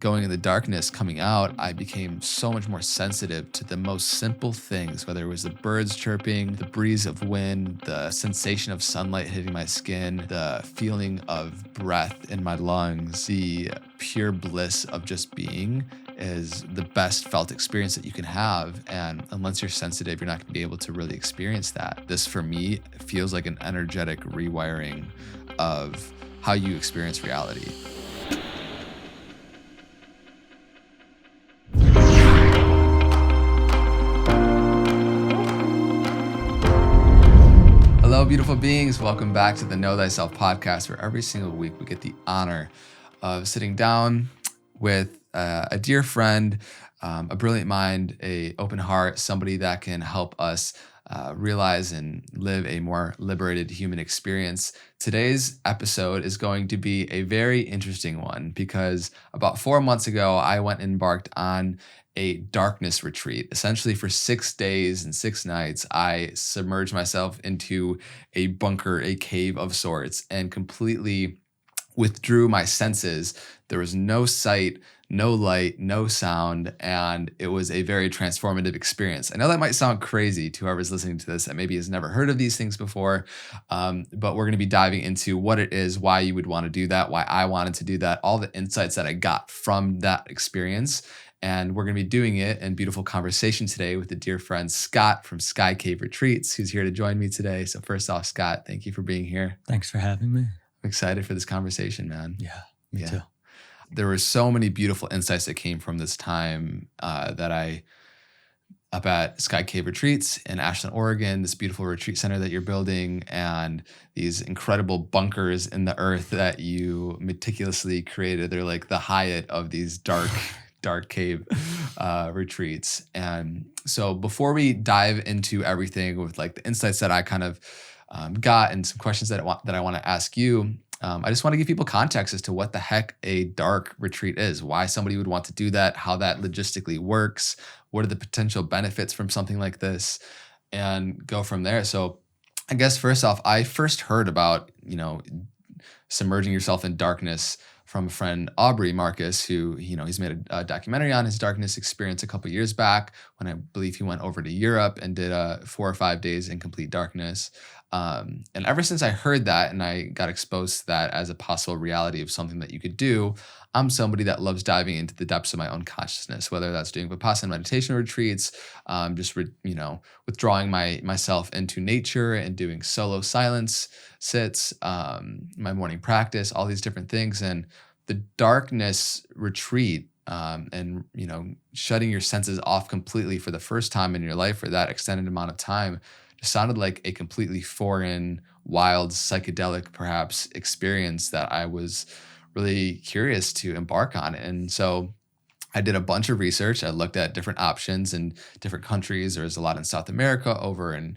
Going in the darkness, coming out, I became so much more sensitive to the most simple things, whether it was the birds chirping, the breeze of wind, the sensation of sunlight hitting my skin, the feeling of breath in my lungs, the pure bliss of just being is the best felt experience that you can have. And unless you're sensitive, you're not going to be able to really experience that. This, for me, feels like an energetic rewiring of how you experience reality. Hello, beautiful beings. Welcome back to the Know Thyself podcast, where every single week we get the honor of sitting down with a dear friend, a brilliant mind, an open heart, somebody that can help us realize and live a more liberated human experience. Today's episode is going to be a very interesting one because about 4 months ago, I went and embarked on a darkness retreat. Essentially, for 6 days and 6 nights, I submerged myself into a bunker, a cave of sorts, and completely withdrew my senses. There was no sight, no light, no sound, and it was a very transformative experience. I know that might sound crazy to whoever's listening to this that maybe has never heard of these things before, but we're going to be diving into what it is, why you would want to do that, why I wanted to do that, all the insights that I got from that experience. And we're going to be doing it in beautiful conversation today with a dear friend, Scott from Sky Cave Retreats, who's here to join me today. So first off, Scott, thank you for being here. Thanks for having me. I'm excited for this conversation, man. Yeah, me too. There were so many beautiful insights that came from this time that I up at Sky Cave Retreats in Ashland, Oregon, this beautiful retreat center that you're building, and these incredible bunkers in the earth that you meticulously created. They're like the Hyatt of these dark cave retreats. And so before we dive into everything with like the insights that I kind of got and some questions that I want to ask you, I just want to give people context as to what the heck a dark retreat is, why somebody would want to do that, how that logistically works, what are the potential benefits from something like this, and go from there. So I guess first off, I first heard about, submerging yourself in darkness from a friend, Aubrey Marcus, who, he's made a documentary on his darkness experience a couple years back when I believe he went over to Europe and did 4 or 5 days in complete darkness. And ever since I heard that and I got exposed to that as a possible reality of something that you could do, I'm somebody that loves diving into the depths of my own consciousness, whether that's doing Vipassana meditation retreats, withdrawing myself into nature and doing solo silence sits, my morning practice, all these different things. And the darkness retreat and shutting your senses off completely for the first time in your life for that extended amount of time just sounded like a completely foreign, wild, psychedelic perhaps experience that I was really curious to embark on. And so I did a bunch of research. I looked at different options in different countries. There's a lot in South America, over in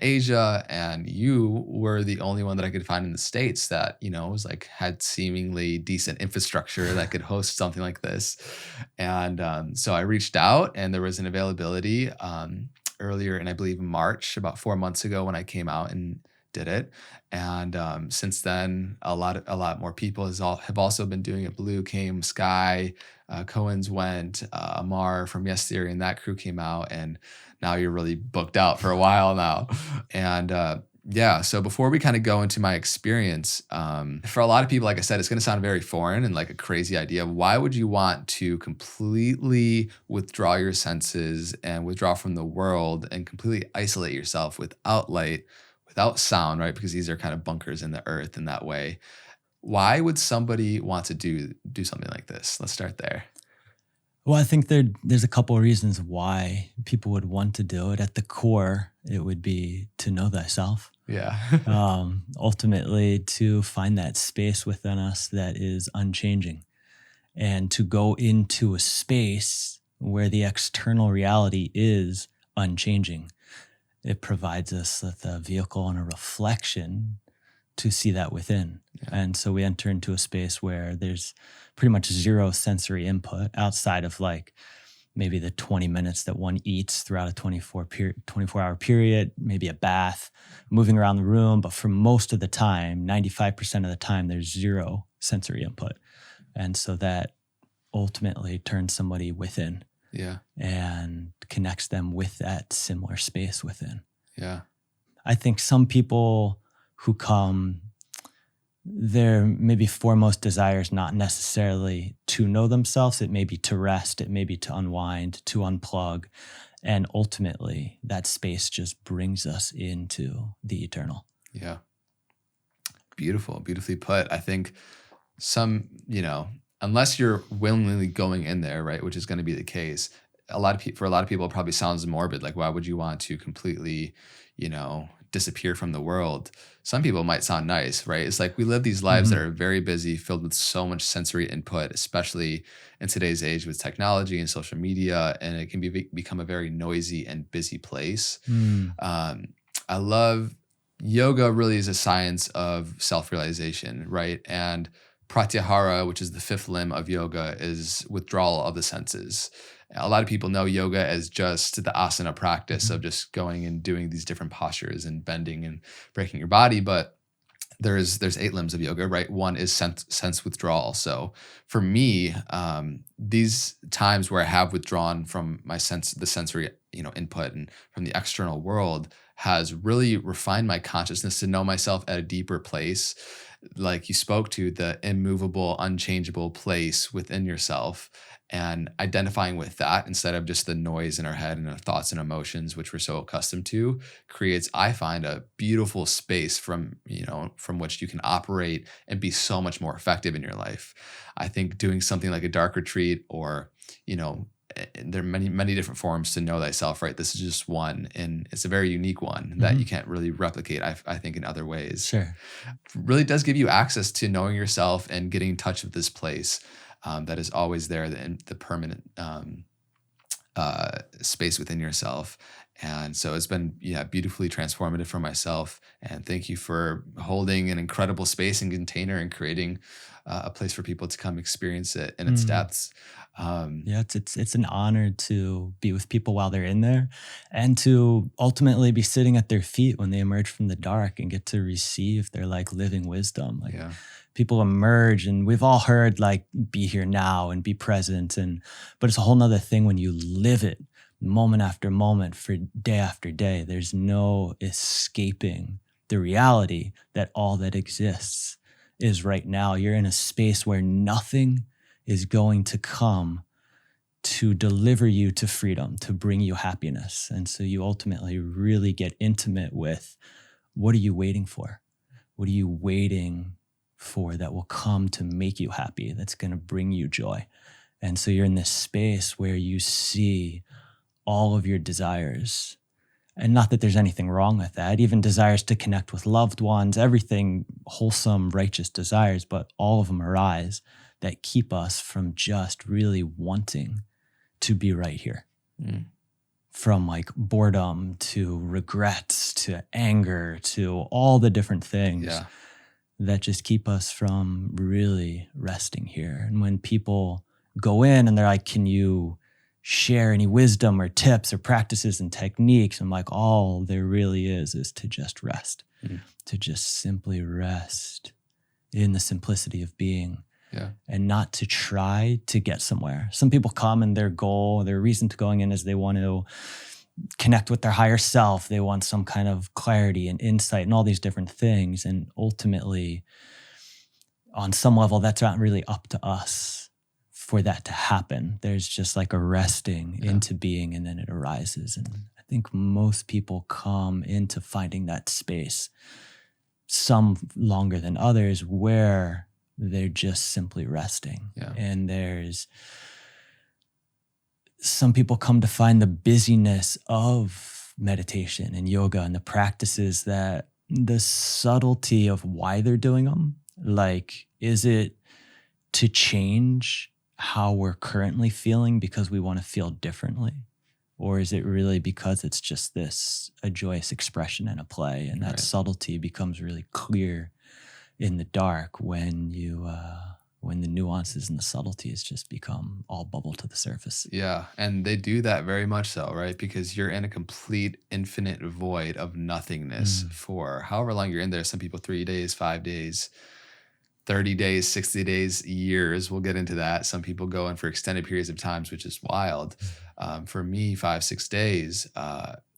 Asia, and you were the only one that I could find in the States that was like had seemingly decent infrastructure that could host something like this. And so I reached out, and there was an availability earlier in, I believe, March, about 4 months ago, when I came out and did it. And since then, a lot more people have also been doing it. Blue came, Sky, Cohen's went, Amar from Yes Theory and that crew came out, and now you're really booked out for a while now. And so before we kind of go into my experience, for a lot of people, like I said, it's going to sound very foreign and like a crazy idea. Why would you want to completely withdraw your senses and withdraw from the world and completely isolate yourself without light, without sound, right? Because these are kind of bunkers in the earth in that way. Why would somebody want to do something like this? Let's start there. Well, I think there's a couple of reasons why people would want to do it. At the core, it would be to know thyself. Yeah. Ultimately, to find that space within us that is unchanging, and to go into a space where the external reality is unchanging. It provides us with a vehicle and a reflection to see that within. Yeah. And so we enter into a space where there's pretty much zero sensory input outside of like maybe the 20 minutes that one eats throughout a 24-hour period, maybe a bath, moving around the room. But for most of the time, 95% of the time, there's zero sensory input. And so that ultimately turns somebody within Yeah. and connects them with that similar space within. Yeah. I think some people who come, their maybe foremost desire is not necessarily to know themselves. It may be to rest. It may be to unwind, to unplug. And ultimately, that space just brings us into the eternal. Yeah. Beautiful. Beautifully put. I think unless you're willingly going in there, right, which is going to be the case, for a lot of people, it probably sounds morbid. Like, why would you want to completely, disappear from the world? Some people might sound nice, right? It's like we live these lives that are very busy, filled with so much sensory input, especially in today's age with technology and social media, and it can become a very noisy and busy place. I love yoga. Really is a science of self-realization, right? And pratyahara, which is the fifth limb of yoga, is withdrawal of the senses. A lot of people know yoga as just the asana practice of just going and doing these different postures and bending and breaking your body, but there's 8 limbs of yoga, right? One is sense withdrawal. So for me, these times where I have withdrawn from the sensory, input and from the external world has really refined my consciousness to know myself at a deeper place. Like you spoke to, the immovable, unchangeable place within yourself, and identifying with that instead of just the noise in our head and our thoughts and emotions, which we're so accustomed to, creates, I find, a beautiful space from which you can operate and be so much more effective in your life. I think doing something like a dark retreat, or, there are many, many different forms to know thyself, right? This is just one, and it's a very unique one that you can't really replicate, I think, in other ways. Sure. Really does give you access to knowing yourself and getting in touch with this place that is always there, the permanent space within yourself. And so it's been, beautifully transformative for myself. And thank you for holding an incredible space and container and creating a place for people to come experience it in its depths. Yeah, it's an honor to be with people while they're in there, and to ultimately be sitting at their feet when they emerge from the dark and get to receive their like living wisdom. Like, Yeah. people emerge, and we've all heard like be here now and be present, but it's a whole nother thing when you live it moment after moment for day after day. There's no escaping the reality that all that exists is right now. You're in a space where nothing is going to come to deliver you to freedom, to bring you happiness. And so you ultimately really get intimate with, what are you waiting for? What are you waiting for that will come to make you happy, that's going to bring you joy? And so you're in this space where you see all of your desires. And not that there's anything wrong with that, even desires to connect with loved ones, everything wholesome, righteous desires, but all of them arise that keep us from just really wanting to be right here. From like boredom to regrets to anger to all the different things that just keep us from really resting here. And when people go in and they're like, can you share any wisdom or tips or practices and techniques? I'm like, all there really is to just rest, to just simply rest in the simplicity of being. Yeah. And not to try to get somewhere. Some people come and their goal, their reason to going in is they want to connect with their higher self. They want some kind of clarity and insight and all these different things. And ultimately, on some level, that's not really up to us for that to happen. There's just like a resting into being, and then it arises. And I think most people come into finding that space, some longer than others, where they're just simply resting. Yeah. And there's some people come to find the busyness of meditation and yoga and the practices, that the subtlety of why they're doing them. Like, is it to change how we're currently feeling because we want to feel differently? Or is it really because it's just a joyous expression and a play? And that subtlety becomes really clear in the dark when the nuances and the subtleties just become all bubble to the surface. Yeah, and they do that very much so, right? Because you're in a complete infinite void of nothingness for however long you're in there. Some people 3 days, 5 days. 30 days, 60 days, years. We'll get into that. Some people go in for extended periods of times, which is wild. For me, 5, 6 days,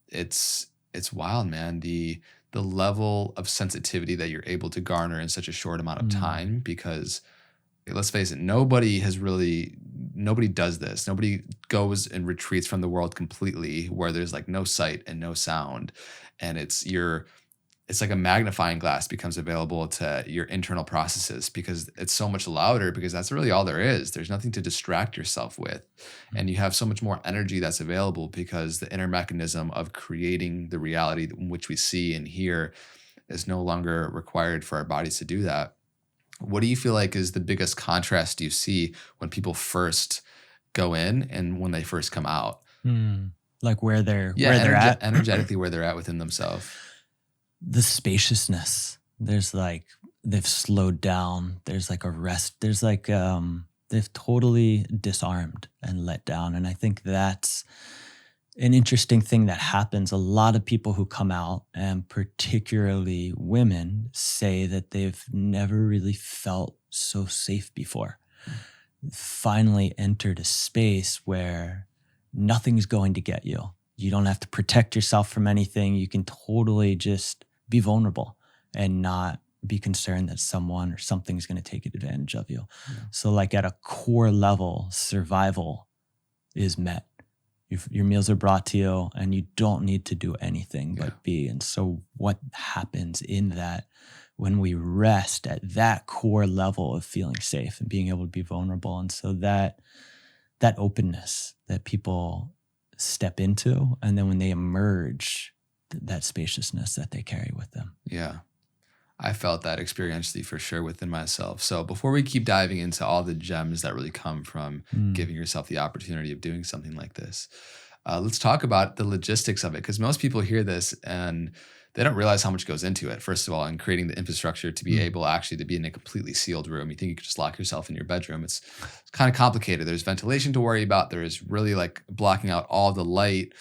it's wild, man. The level of sensitivity that you're able to garner in such a short amount of Mm. time, because let's face it, nobody does this. Nobody goes and retreats from the world completely where there's like no sight and no sound. And it's like a magnifying glass becomes available to your internal processes because it's so much louder, because that's really all there is. There's nothing to distract yourself with. And you have so much more energy that's available because the inner mechanism of creating the reality in which we see and hear is no longer required for our bodies to do that. What do you feel like is the biggest contrast you see when people first go in and when they first come out? Mm. Like where they're Yeah, at. energetically where they're at within themselves. The spaciousness. There's like they've slowed down. There's like a rest. There's like they've totally disarmed and let down. And I think that's an interesting thing that happens. A lot of people who come out, and particularly women, say that they've never really felt so safe before. Finally entered a space where nothing's going to get you. You don't have to protect yourself from anything. You can totally just be vulnerable and not be concerned that someone or something's going to take advantage of you. Yeah. So like at a core level, survival is met. Your meals are brought to you and you don't need to do anything but be. And so what happens in that when we rest at that core level of feeling safe and being able to be vulnerable? And so that openness that people step into, and then when they emerge, that spaciousness that they carry with them. Yeah. I felt that experientially for sure within myself. So before we keep diving into all the gems that really come from giving yourself the opportunity of doing something like this, let's talk about the logistics of it. Because most people hear this and they don't realize how much goes into it. First of all, in creating the infrastructure to be able actually to be in a completely sealed room. You think you could just lock yourself in your bedroom. It's kind of complicated. There's ventilation to worry about. There is really like blocking out all the light.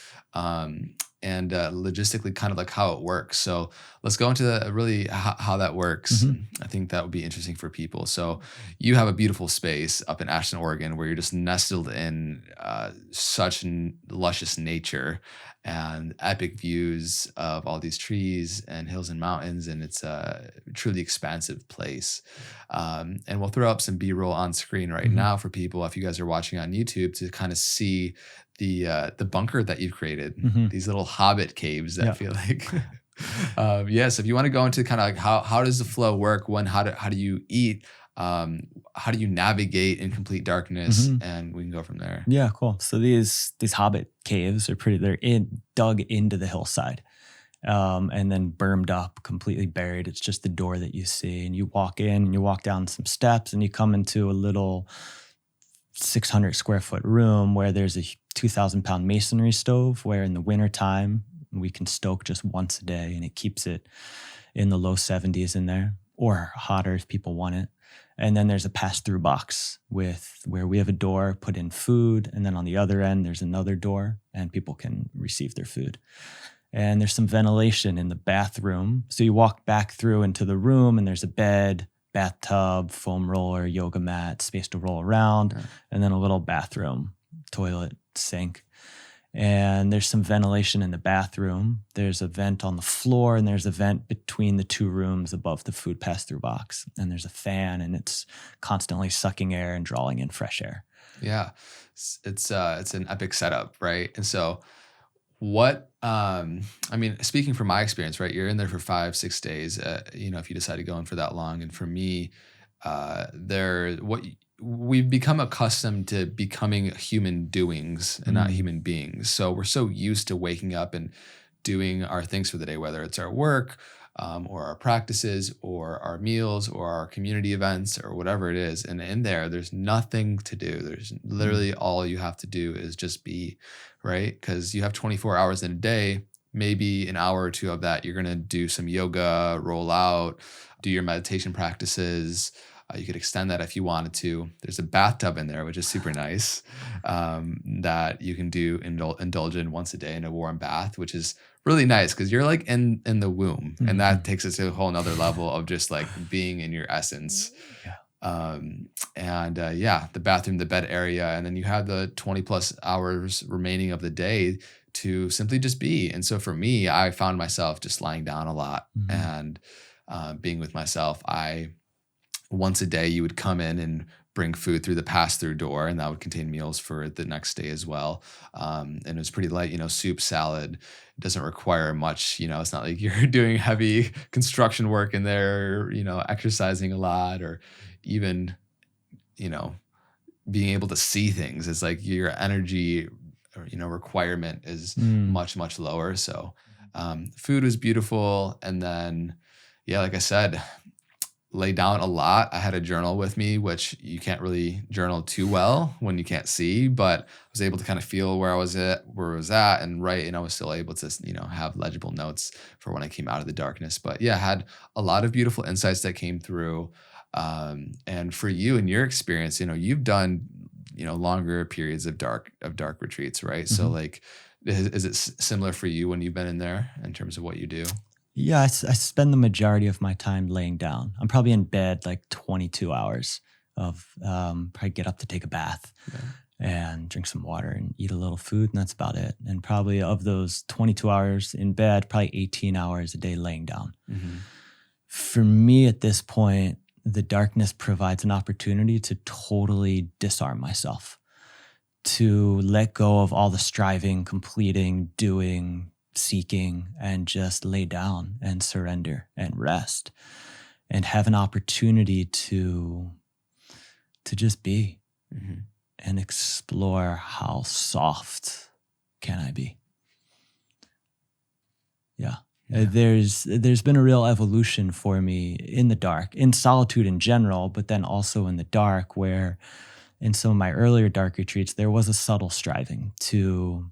And logistically kind of like how it works. So let's go into really how that works. I think that would be interesting for people. So you have a beautiful space up in Ashton, Oregon, where you're just nestled in such luscious nature and epic views of all these trees and hills and mountains. And it's a truly expansive place. And we'll throw up some B-roll on screen right now for people, if you guys are watching on YouTube, to kind of see the bunker that you've created, these little hobbit caves that feel like. So if you want to go into kind of like how does the flow work? How do you eat? How do you navigate in complete darkness? And we can go from there. Yeah, cool. So these hobbit caves are dug into the hillside, and then bermed up, completely buried. It's just the door that you see, and you walk in and you walk down some steps and you come into a little 600 square foot room where there's a 2,000-pound masonry stove where in the wintertime we can stoke just once a day, and it keeps it in the low 70s in there, or hotter if people want it. And then there's a pass-through box where we have a door, put in food, and then on the other end there's another door and people can receive their food. And there's some ventilation in the bathroom. So you walk back through into the room and there's a bed, bathtub, foam roller, yoga mat, space to roll around, and then a little bathroom, toilet, sink. And there's some ventilation in the bathroom. There's a vent on the floor, and there's a vent between the two rooms above the food pass-through box. And there's a fan, and it's constantly sucking air and drawing in fresh air. Yeah, it's an epic setup, right? And so speaking from my experience, right? You're in there for 5, 6 days, if you decide to go in for that long. And for me, we've become accustomed to becoming human doings and not human beings. So we're so used to waking up and doing our things for the day, whether it's our work, or our practices, or our meals, or our community events, or whatever it is. And in there's nothing to do. There's literally all you have to do is just be, right? Because you have 24 hours in a day. Maybe an hour or two of that, you're going to do some yoga, roll out, do your meditation practices. You could extend that if you wanted to. There's a bathtub in there, which is super nice, that you can indulge in once a day in a warm bath, which is really nice because you're like in the womb, and that Mhm. takes it to a whole nother level of just like being in your essence. Yeah. And yeah, the bathroom, the bed area, and then you have the 20 plus hours remaining of the day to simply just be. And so for me, I found myself just lying down a lot Mhm. and being with myself. I once a day you would come in and bring food through the pass-through door, and that would contain meals for the next day as well. And it was pretty light, soup, salad. It doesn't require much. It's not like you're doing heavy construction work in there, exercising a lot, or even you know being able to see things. Is like your energy or requirement is Mm. much much lower. So food was beautiful, and then yeah, like I said, lay down a lot. I had a journal with me, which you can't really journal too well when you can't see, but I was able to kind of feel where I was at and write, and I was still able to, have legible notes for when I came out of the darkness. But yeah, had a lot of beautiful insights that came through. And for you and your experience, you've done, longer periods of dark retreats, right? So Mhm. like, is it similar for you when you've been in there in terms of what you do? Yeah, I spend the majority of my time laying down. I'm probably in bed like 22 hours of probably get up to take a bath Yeah. and drink some water and eat a little food, and that's about it. And probably of those 22 hours in bed, probably 18 hours a day laying down. Hmm. For me at this point, the darkness provides an opportunity to totally disarm myself, to let go of all the striving, completing, doing, seeking, and just lay down and surrender and rest and have an opportunity to just be Hmm. and explore how soft can I be. Yeah. Yeah. There's been a real evolution for me in the dark, in solitude in general, but then also in the dark, where in some of my earlier dark retreats, there was a subtle striving to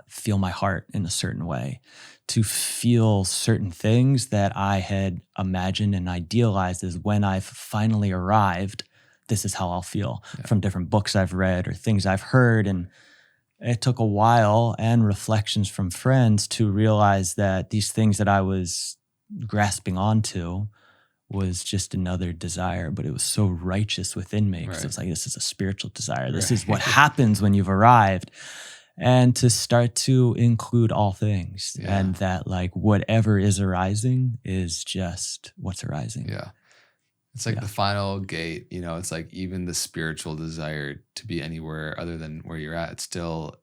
feel my heart in a certain way, to feel certain things that I had imagined and idealized as when I've finally arrived, this is how I'll feel, Yeah. from different books I've read or things I've heard. And it took a while and reflections from friends to realize that these things that I was grasping onto was just another desire, but it was so righteous within me because it Right. was like, this is a spiritual desire. This is what Right. happens when you've arrived. And to start to include all things, Yeah. and that like whatever is arising is just what's arising. Yeah. It's like Yeah. the final gate, it's like even the spiritual desire to be anywhere other than where you're at, it's still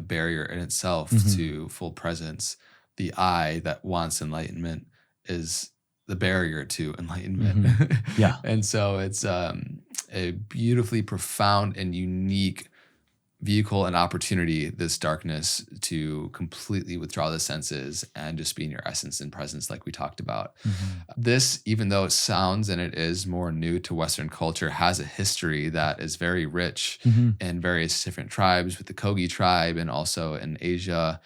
a barrier in itself Mhm. to full presence. The I that wants enlightenment is the barrier to enlightenment. Mhm. Yeah. And so it's a beautifully profound and unique vehicle and opportunity, this darkness, to completely withdraw the senses and just be in your essence and presence like we talked about. Mhm. This, even though it sounds and it is more new to Western culture, has a history that is very rich Mhm. in various different tribes, with the Kogi tribe and also in Asia.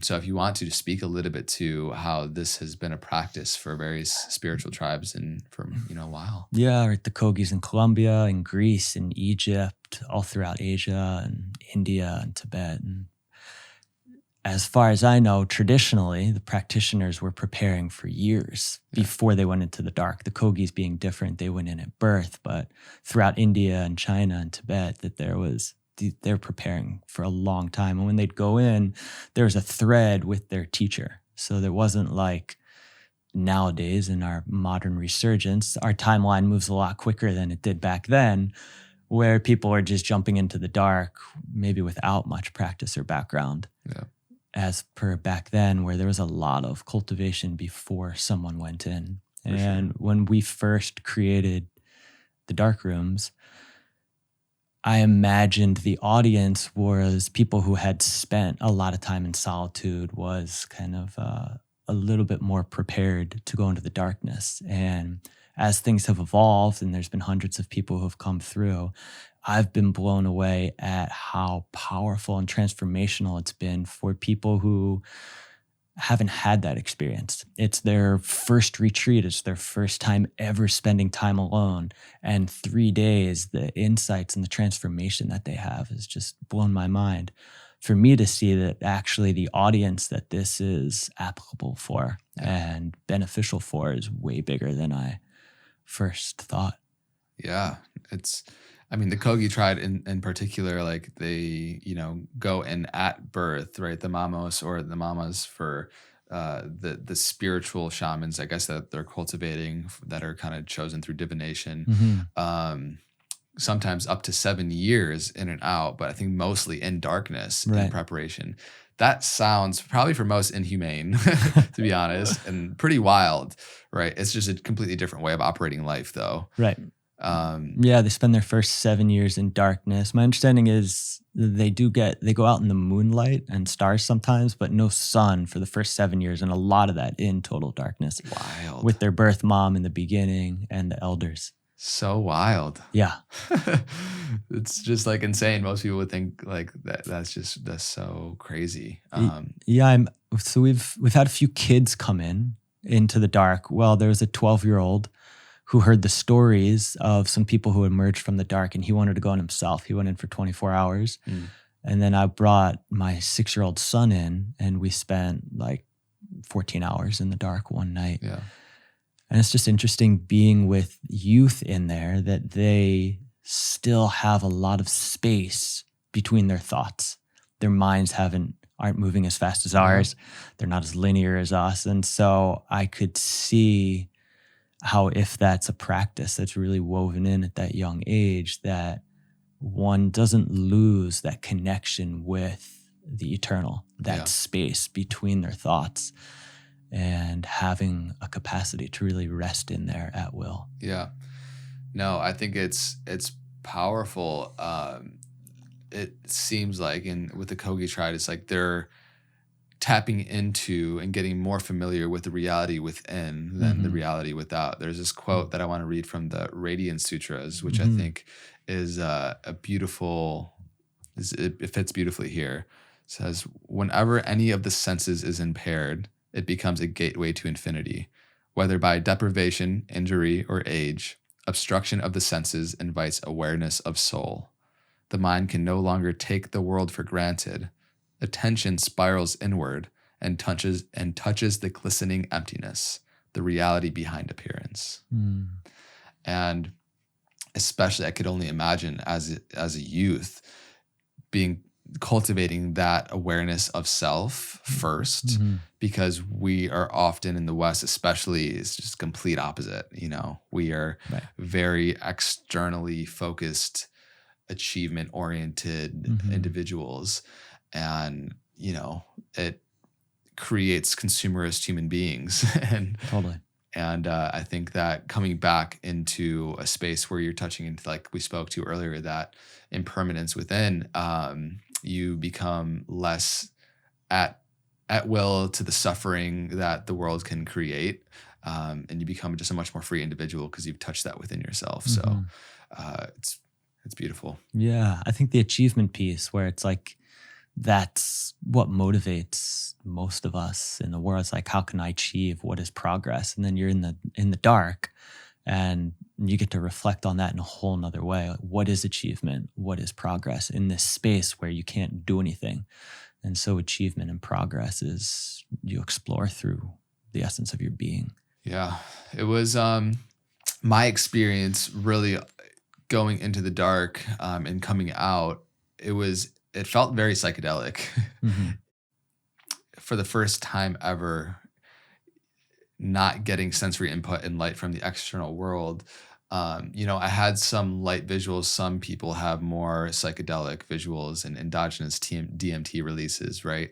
So if you want to just speak a little bit to how this has been a practice for various spiritual tribes and for a while. Yeah, right. The Kogis in Colombia, in Greece, in Egypt, all throughout Asia and India and Tibet. And as far as I know, traditionally, the practitioners were preparing for years Yeah. before they went into the dark. The Kogis being different, they went in at birth, but throughout India and China and Tibet, that they're preparing for a long time. And when they'd go in, there was a thread with their teacher. So there wasn't like nowadays in our modern resurgence, our timeline moves a lot quicker than it did back then, where people are just jumping into the dark, maybe without much practice or background. Yeah. As per back then, where there was a lot of cultivation before someone went in. For And sure. when we first created the dark rooms, I imagined the audience was people who had spent a lot of time in solitude, was kind of a little bit more prepared to go into the darkness. And as things have evolved, and there's been hundreds of people who have come through, I've been blown away at how powerful and transformational it's been for people who haven't had that experience. It's their first retreat. It's their first time ever spending time alone. And 3 days, the insights and the transformation that they have has just blown my mind. for me to see that actually the audience that this is applicable for and beneficial for is way bigger than I first thought. Yeah. The Kogi tribe in particular, like they, go in at birth, right? The mamos or the mamas for the spiritual shamans, I guess, that they're cultivating, that are kind of chosen through divination. Sometimes up to 7 years in and out, but I think mostly in darkness in preparation. That sounds probably for most inhumane, to be honest, and pretty wild, right? It's just a completely different way of operating life, though. Right. They spend their first 7 years in darkness. My understanding is they go out in the moonlight and stars sometimes, but no sun for the first 7 years, and a lot of that in total darkness. Wild. With their birth mom in the beginning and the elders. So wild. Yeah. It's just like insane. Most people would think like that's so crazy. So we've had a few kids come into the dark. Well, there was a 12-year-old who heard the stories of some people who emerged from the dark, and he wanted to go in himself. He went in for 24 hours. And then I brought my 6-year-old son in, and we spent like 14 hours in the dark one night. Yeah. And it's just interesting being with youth in there, that they still have a lot of space between their thoughts. Their minds aren't moving as fast as ours. They're not as linear as us. And so I could see how, if that's a practice that's really woven in at that young age, that one doesn't lose that connection with the eternal, that space between their thoughts, and having a capacity to really rest in there at will. Yeah. No, I think it's powerful. It seems like with the Kogi tribe, it's like they're tapping into and getting more familiar with the reality within than the reality without. There's this quote that I want to read from the Radiance Sutras, which I think is it fits beautifully here. It says, whenever any of the senses is impaired, it becomes a gateway to infinity. Whether by deprivation, injury, or age, obstruction of the senses invites awareness of soul. The mind can no longer take the world for granted. Attention spirals inward and touches the glistening emptiness, the reality behind appearance. And especially, I could only imagine as a youth cultivating that awareness of self first, because we are often in the West, especially, it's just complete opposite. We are very externally focused, achievement oriented individuals. And, it creates consumerist human beings. And I think that coming back into a space where you're touching into, like we spoke to earlier, that impermanence within, you become less at will to the suffering that the world can create. And you become just a much more free individual because you've touched that within yourself. So it's beautiful. Yeah. I think the achievement piece, where it's like, that's what motivates most of us in the world. It's like, how can I achieve? What is progress? And then you're in the dark, and you get to reflect on that in a whole nother way. Like, what is achievement? What is progress in this space where you can't do anything? And so achievement and progress is, you explore through the essence of your being. Yeah. It was my experience really going into the dark and coming out. It felt very psychedelic. For the first time ever, not getting sensory input and light from the external world. I had some light visuals. Some people have more psychedelic visuals and endogenous DMT releases, right?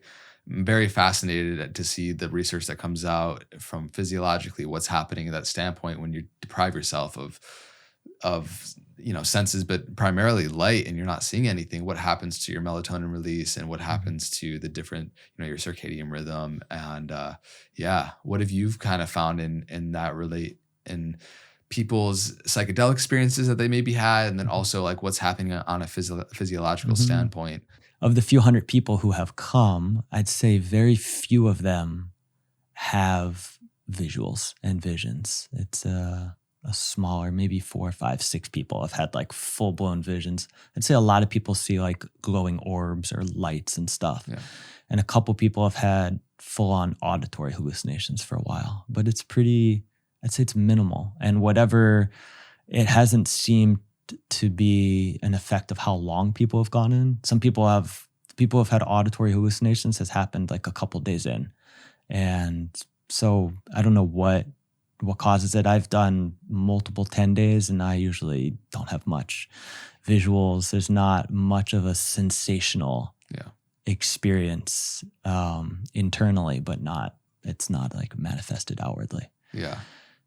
I'm very fascinated to see the research that comes out from physiologically what's happening at that standpoint when you deprive yourself of senses, but primarily light, and you're not seeing anything. What happens to your melatonin release, and what happens to the different, your circadian rhythm, and what have you kind of found in that relate in people's psychedelic experiences that they maybe had, and then also like what's happening on a physiological standpoint? Of the few hundred people who have come, I'd say very few of them have visuals and visions. It's a smaller, maybe 4, 5, 6 people have had like full blown visions. I'd say a lot of people see like glowing orbs or lights and stuff. Yeah. And a couple people have had full on auditory hallucinations for a while, but it's pretty, I'd say it's minimal. And whatever, it hasn't seemed to be an effect of how long people have gone in. Some people have had auditory hallucinations has happened like a couple days in. And so I don't know what causes it. I've done multiple 10 days and I usually don't have much visuals. There's not much of a sensational experience internally, but it's not like manifested outwardly. Yeah.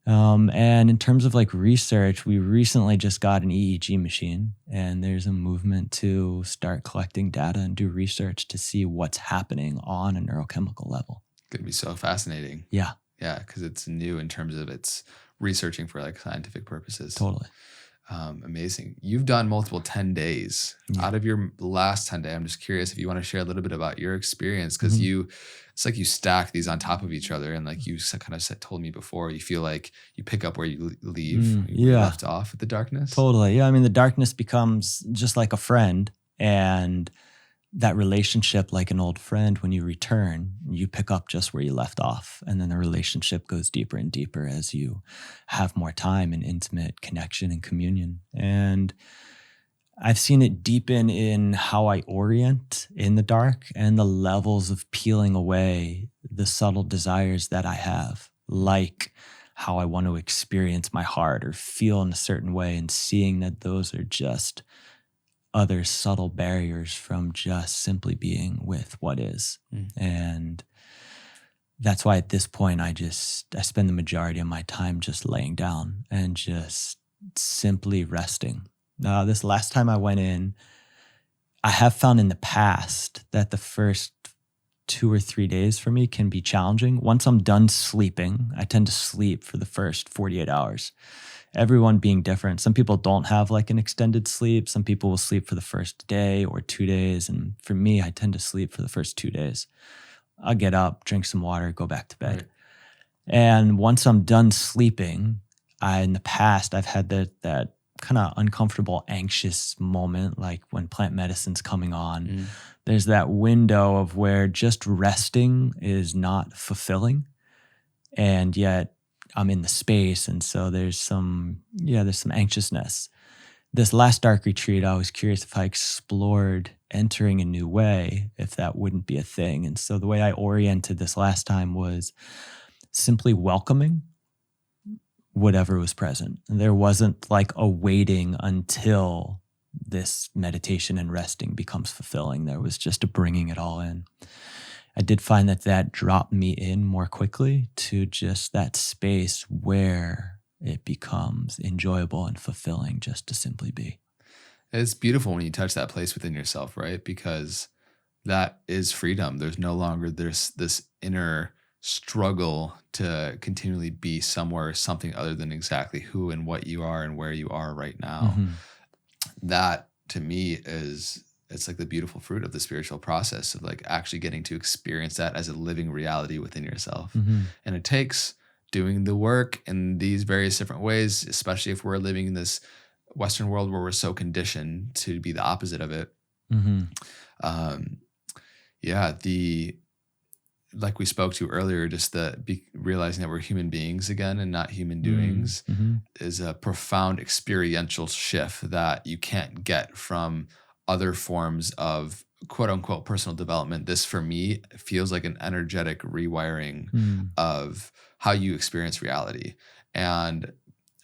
And in terms of like research, we recently just got an EEG machine, and there's a movement to start collecting data and do research to see what's happening on a neurochemical level. Could be so fascinating. Yeah. Yeah, because it's new in terms of its researching for like scientific purposes. Totally. Amazing. You've done multiple 10 days. Yeah. Out of your last 10 day, I'm just curious if you want to share a little bit about your experience, because it's like you stack these on top of each other, and like you kind of told me before, you feel like you pick up where you leave, where you left off with the darkness. Totally. Yeah. I mean, the darkness becomes just like a friend, and that relationship, like an old friend, when you return, you pick up just where you left off. And then the relationship goes deeper and deeper as you have more time and intimate connection and communion. And I've seen it deepen in how I orient in the dark and the levels of peeling away the subtle desires that I have, like how I want to experience my heart or feel in a certain way, and seeing that those are just other subtle barriers from just simply being with what is. And that's why at this point, I spend the majority of my time just laying down and just simply resting. This last time I went in, I have found in the past that the first 2 or 3 days for me can be challenging. Once I'm done sleeping, I tend to sleep for the first 48 hours. Everyone being different. Some people don't have like an extended sleep. Some people will sleep for the first day or 2 days. And for me, I tend to sleep for the first 2 days. I'll get up, drink some water, go back to bed. Right. And once I'm done sleeping, in the past, I've had that kind of uncomfortable, anxious moment, like when plant medicine's coming on. There's that window of where just resting is not fulfilling. And yet I'm in the space, and so there's some anxiousness. This last dark retreat, I was curious if I explored entering a new way, if that wouldn't be a thing. And so the way I oriented this last time was simply welcoming whatever was present. And there wasn't like a waiting until this meditation and resting becomes fulfilling. There was just a bringing it all in. I did find that dropped me in more quickly to just that space where it becomes enjoyable and fulfilling just to simply be. It's beautiful when you touch that place within yourself, right? Because that is freedom. There's no longer this inner struggle to continually be somewhere or something other than exactly who and what you are and where you are right now. That to me it's like the beautiful fruit of the spiritual process of like actually getting to experience that as a living reality within yourself. And it takes doing the work in these various different ways, especially if we're living in this Western world where we're so conditioned to be the opposite of it. Like we spoke to earlier, just realizing that we're human beings again and not human doings is a profound experiential shift that you can't get from other forms of quote unquote personal development. This for me feels like an energetic rewiring of how you experience reality. And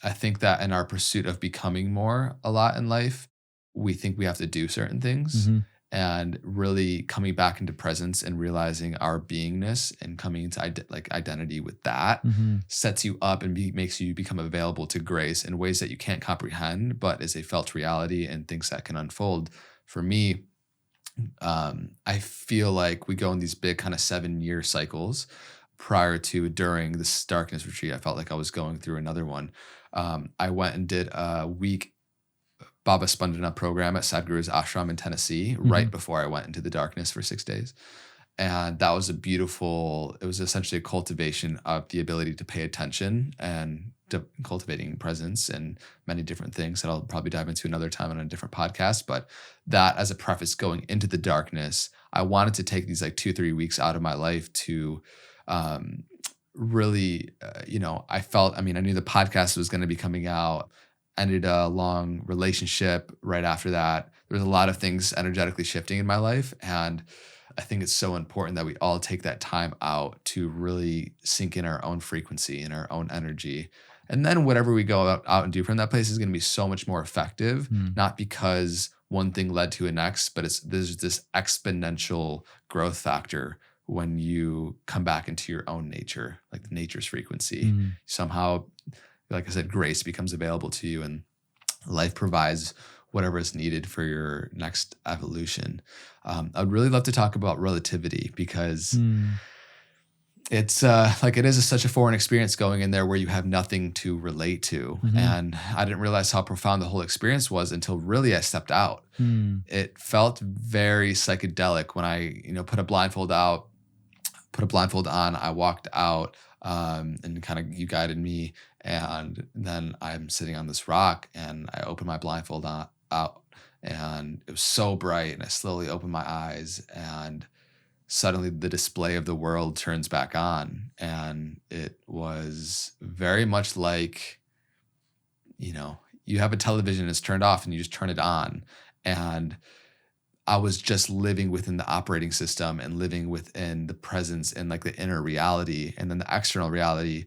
I think that in our pursuit of becoming more a lot in life, we think we have to do certain things. And really coming back into presence and realizing our beingness and coming into identity with that sets you up and makes you become available to grace in ways that you can't comprehend, but is a felt reality and things that can unfold. For me, I feel like we go in these big kind of 7-year cycles. Prior to, during this darkness retreat, I felt like I was going through another one. I went and did a week Baba Spandana program at Sadhguru's ashram in Tennessee right before I went into the darkness for 6 days. And that was it was essentially a cultivation of the ability to pay attention and cultivating presence and many different things that I'll probably dive into another time on a different podcast. But that as a preface going into the darkness, I wanted to take these like 2-3 weeks out of my life to really, I knew the podcast was going to be coming out. Ended a long relationship right after that. There was a lot of things energetically shifting in my life. And I think it's so important that we all take that time out to really sink in our own frequency and our own energy. And then whatever we go out and do from that place is going to be so much more effective, not because one thing led to the next, but there's this exponential growth factor when you come back into your own nature, like the nature's frequency. Somehow, like I said, grace becomes available to you and life provides whatever is needed for your next evolution. I'd really love to talk about relativity because it's it is such a foreign experience going in there where you have nothing to relate to. And I didn't realize how profound the whole experience was until really I stepped out. It felt very psychedelic when I, put a blindfold on, I walked out and kind of you guided me. And then I'm sitting on this rock and I opened my blindfold out and it was so bright and I slowly opened my eyes and suddenly the display of the world turns back on. And it was very much like, you have a television, it's turned off and you just turn it on. And I was just living within the operating system and living within the presence and like the inner reality. And then the external reality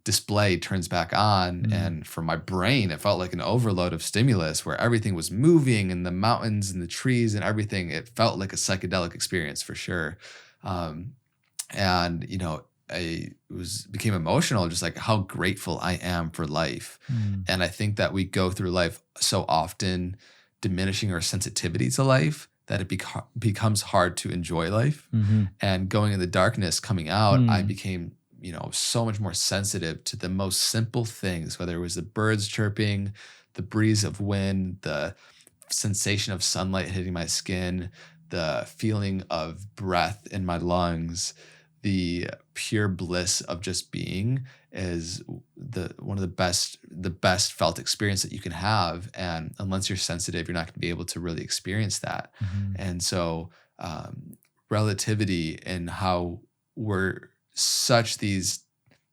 display turns back on. And for my brain, it felt like an overload of stimulus where everything was moving and the mountains and the trees and everything. It felt like a psychedelic experience for sure. I became emotional, just like how grateful I am for life. And I think that we go through life so often diminishing our sensitivity to life that it becomes hard to enjoy life. And going in the darkness, coming out, I became so much more sensitive to the most simple things, whether it was the birds chirping, the breeze of wind, the sensation of sunlight hitting my skin, the feeling of breath in my lungs, the pure bliss of just being is one of the best felt experience that you can have. And unless you're sensitive, you're not going to be able to really experience that. And so relativity and how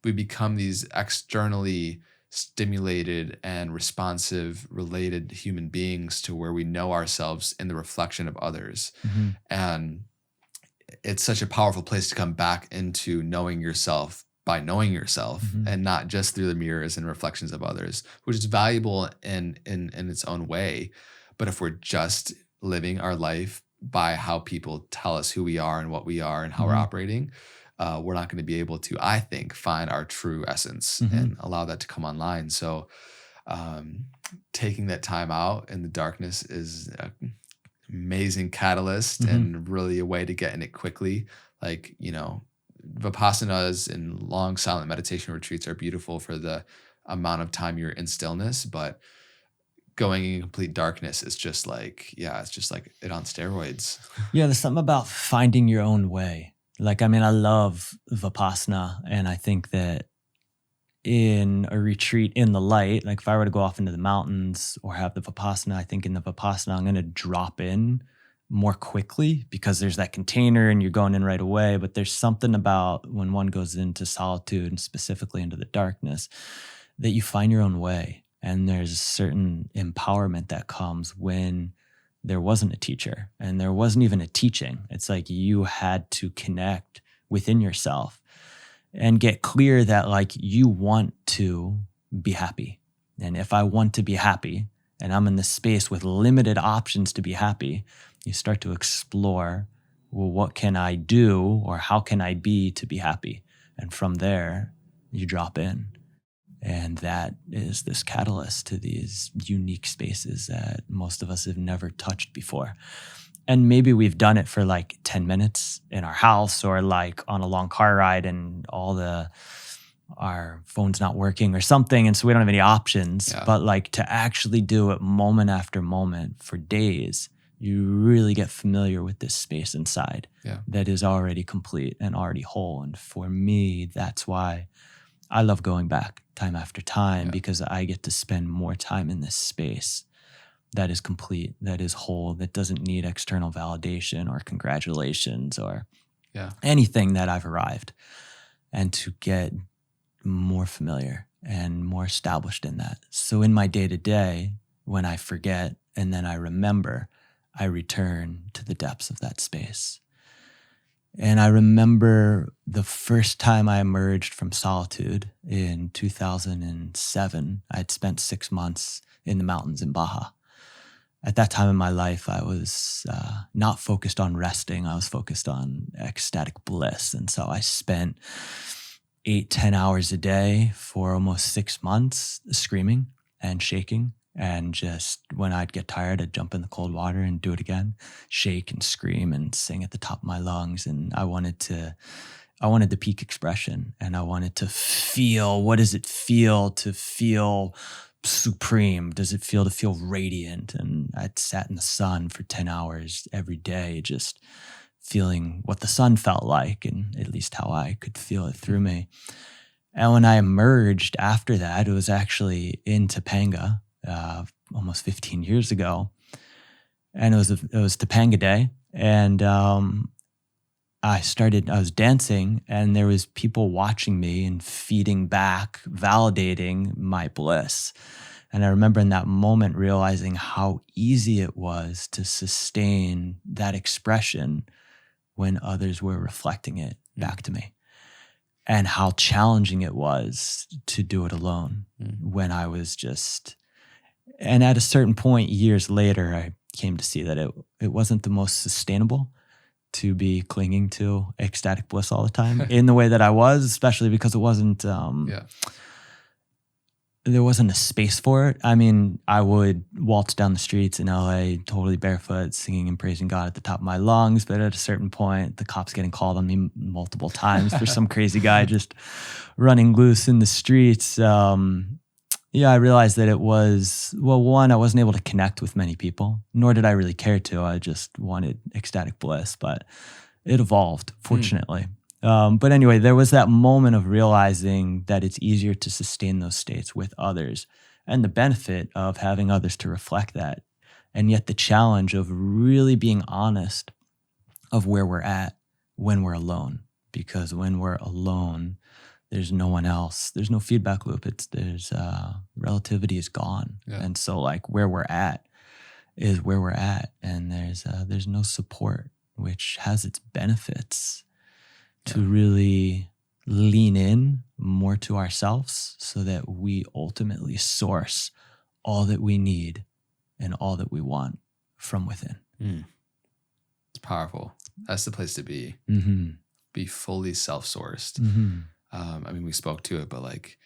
we become these externally stimulated and responsive related human beings to where we know ourselves in the reflection of others. And it's such a powerful place to come back into knowing yourself by knowing yourself and not just through the mirrors and reflections of others, which is valuable in its own way. But if we're just living our life by how people tell us who we are and what we are and how we're operating, we're not going to be able to, I think, find our true essence and allow that to come online. So taking that time out in the darkness is an amazing catalyst and really a way to get in it quickly. Like, Vipassanas and long silent meditation retreats are beautiful for the amount of time you're in stillness, but going in complete darkness is just like, it's just like it on steroids. Yeah, there's something about finding your own way. I love Vipassana, and I think that in a retreat in the light, like if I were to go off into the mountains or have the Vipassana, I think in the Vipassana, I'm going to drop in more quickly because there's that container and you're going in right away. But there's something about when one goes into solitude and specifically into the darkness that you find your own way. And there's a certain empowerment that comes when there wasn't a teacher and there wasn't even a teaching. It's like you had to connect within yourself and get clear that you want to be happy. And if I want to be happy and I'm in this space with limited options to be happy, you start to explore, well, what can I do or how can I be to be happy? And from there, you drop in. And that is this catalyst to these unique spaces that most of us have never touched before. And maybe we've done it for 10 minutes in our house or on a long car ride and our phone's not working or something. And so we don't have any options. Yeah. But to actually do it moment after moment for days, you really get familiar with this space inside that is already complete and already whole. And for me, that's why I love going back time after time Yeah. because I get to spend more time in this space that is complete, that is whole, that doesn't need external validation or congratulations or Yeah. anything that I've arrived, and to get more familiar and more established in that. So in my day to day, when I forget and then I remember, I return to the depths of that space. And I remember the first time I emerged from Solitude in 2007. I'd spent 6 months in the mountains in Baja. At that time in my life, I was not focused on resting. I was focused on ecstatic bliss. And so I spent 8-10 hours a day for almost 6 months screaming and shaking. And just when I'd get tired, I'd jump in the cold water and do it again, shake and scream and sing at the top of my lungs. And I wanted the peak expression, and I wanted to feel, what does it feel to feel supreme? Does it feel to feel radiant? And I'd sat in the sun for 10 hours every day, just feeling what the sun felt like, and at least how I could feel it through me. And when I emerged after that, it was actually in Topanga, almost 15 years ago. And it was Topanga Day. And I was dancing, and there was people watching me and feeding back, validating my bliss. And I remember in that moment realizing how easy it was to sustain that expression when others were reflecting it back to me, and how challenging it was to do it alone when I was just. And at a certain point, years later, I came to see that it wasn't the most sustainable to be clinging to ecstatic bliss all the time in the way that I was, especially because it wasn't, there wasn't a space for it. I mean, I would waltz down the streets in LA totally barefoot, singing and praising God at the top of my lungs. But at a certain point, the cops getting called on me multiple times for some crazy guy just running loose in the streets. I realized that it was, one, I wasn't able to connect with many people, nor did I really care to. I just wanted ecstatic bliss, but it evolved, fortunately. But anyway, there was that moment of realizing that it's easier to sustain those states with others, and the benefit of having others to reflect that. And yet the challenge of really being honest of where we're at when we're alone. Because when we're alone, there's no one else. There's no feedback loop. Relativity is gone. Yeah. And so like where we're at is where we're at. And there's no support, which has its benefits to really lean in more to ourselves so that we ultimately source all that we need and all that we want from within. It's powerful. That's the place to be. Be fully self-sourced. I mean, we spoke to it, but like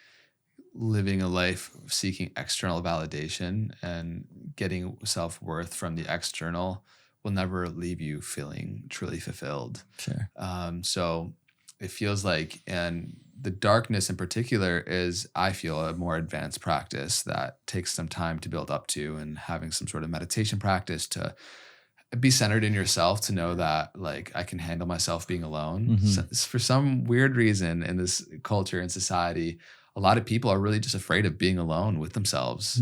living a life seeking external validation and getting self-worth from the external will never leave you feeling truly fulfilled. Sure. So it feels like, and the darkness in particular is, I feel, a more advanced practice that takes some time to build up to, and having some sort of meditation practice to be centered in yourself, to know that like I can handle myself being alone. So, for some weird reason in this culture and society, a lot of people are really just afraid of being alone with themselves.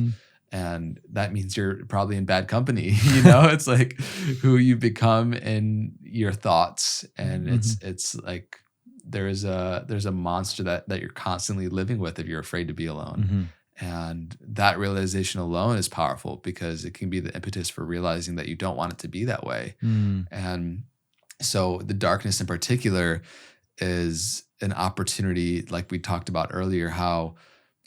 And that means you're probably in bad company. It's like who you become in your thoughts. And it's like there's a monster that you're constantly living with if you're afraid to be alone. And that realization alone is powerful, because it can be the impetus for realizing that you don't want it to be that way. And so the darkness in particular is an opportunity, like we talked about earlier, how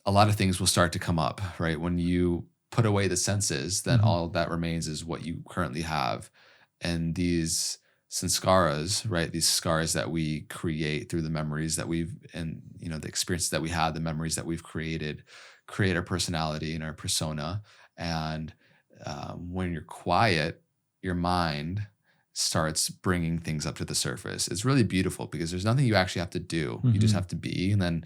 a lot of things will start to come up, right? When you put away the senses, then all that remains is what you currently have. And these sanskaras, right? These scars that we create through the memories that and the experiences that we had, the memories that we've create our personality and our persona. And when you're quiet, your mind starts bringing things up to the surface. It's really beautiful, because there's nothing you actually have to do. You just have to be, and then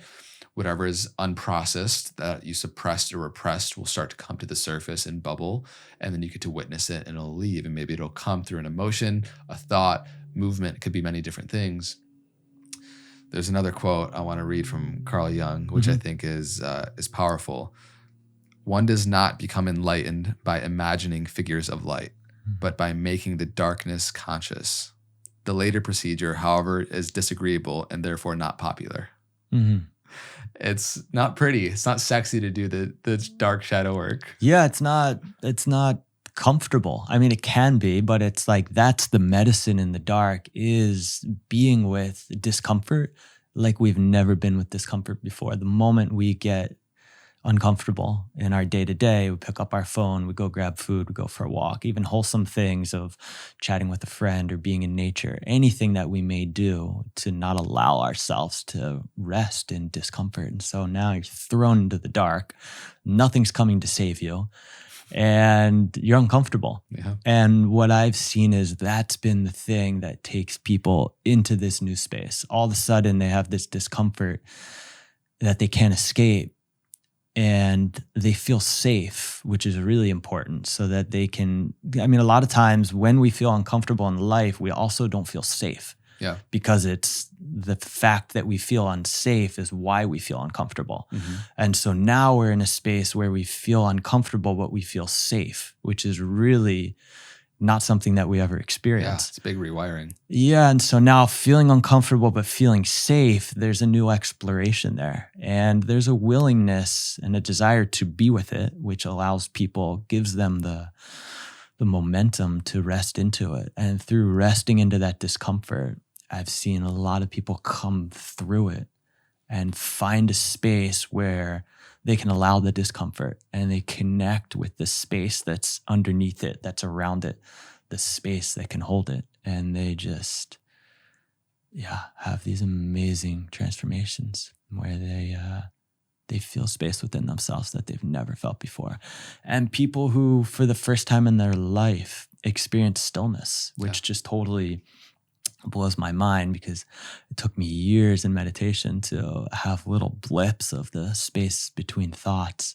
whatever is unprocessed that you suppressed or repressed will start to come to the surface and bubble, and then you get to witness it, and it'll leave, and maybe it'll come through an emotion, a thought, movement. It could be many different things. There's another quote I want to read from Carl Jung, which I think is powerful. One does not become enlightened by imagining figures of light, but by making the darkness conscious. The later procedure, however, is disagreeable and therefore not popular. Mm-hmm. It's not pretty. It's not sexy to do the dark shadow work. Yeah, it's not comfortable. I mean, it can be, but it's like that's the medicine in the dark, is being with discomfort like we've never been with discomfort before. The moment we get uncomfortable in our day to day, we pick up our phone, we go grab food, we go for a walk, even wholesome things of chatting with a friend or being in nature, anything that we may do to not allow ourselves to rest in discomfort. And so now you're thrown into the dark, nothing's coming to save you, and you're uncomfortable. Yeah. And what I've seen is that's been the thing that takes people into this new space. All of a sudden they have this discomfort that they can't escape, and they feel safe, which is really important, so that they can, I mean, a lot of times when we feel uncomfortable in life, we also don't feel safe. Yeah. Because it's the fact that we feel unsafe is why we feel uncomfortable. And so now we're in a space where we feel uncomfortable, but we feel safe, which is really not something that we ever Yeah, experienced. it's big rewiring. Yeah, and so now feeling uncomfortable but feeling safe, there's a new exploration there. And there's a willingness and a desire to be with it, which allows people, gives them the momentum to rest into it. And through resting into that discomfort, I've seen a lot of people come through it and find a space where they can allow the discomfort and they connect with the space that's underneath it, that's around it, the space that can hold it. And they just, have these amazing transformations where they feel space within themselves that they've never felt before. And people who, for the first time in their life, experience stillness, which just totally blows my mind, because it took me years in meditation to have little blips of the space between thoughts.